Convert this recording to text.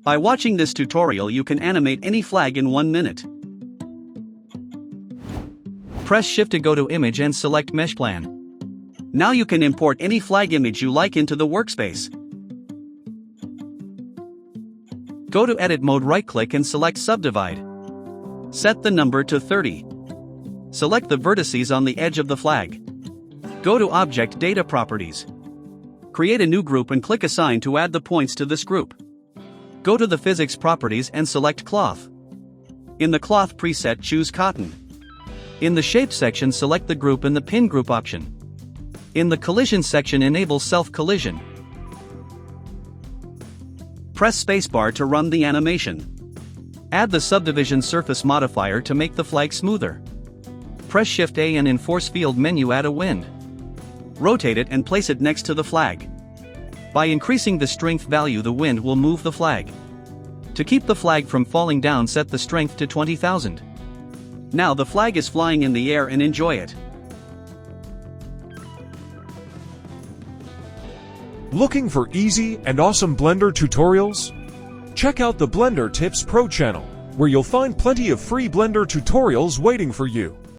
By watching this tutorial you can animate any flag in 1 minute. Press Shift to go to Image and select Mesh Plan. Now you can import any flag image you like into the workspace. Go to Edit Mode, right-click and select Subdivide. Set the number to 30. Select the vertices on the edge of the flag. Go to Object Data Properties. Create a new group and click Assign to add the points to this group. Go to the Physics Properties and select Cloth. In the Cloth preset choose Cotton. In the Shape section select the Group and the Pin Group option. In the Collision section enable Self Collision. Press spacebar to run the animation. Add the Subdivision Surface modifier to make the flag smoother. Press Shift A and in Force Field menu add a wind. Rotate it and place it next to the flag. By increasing the strength value the wind will move the flag. To keep the flag from falling down set the strength to 20,000. Now the flag is flying in the air and enjoy it. Looking for easy and awesome Blender tutorials? Check out the Blender Tips Pro channel, where you'll find plenty of free Blender tutorials waiting for you.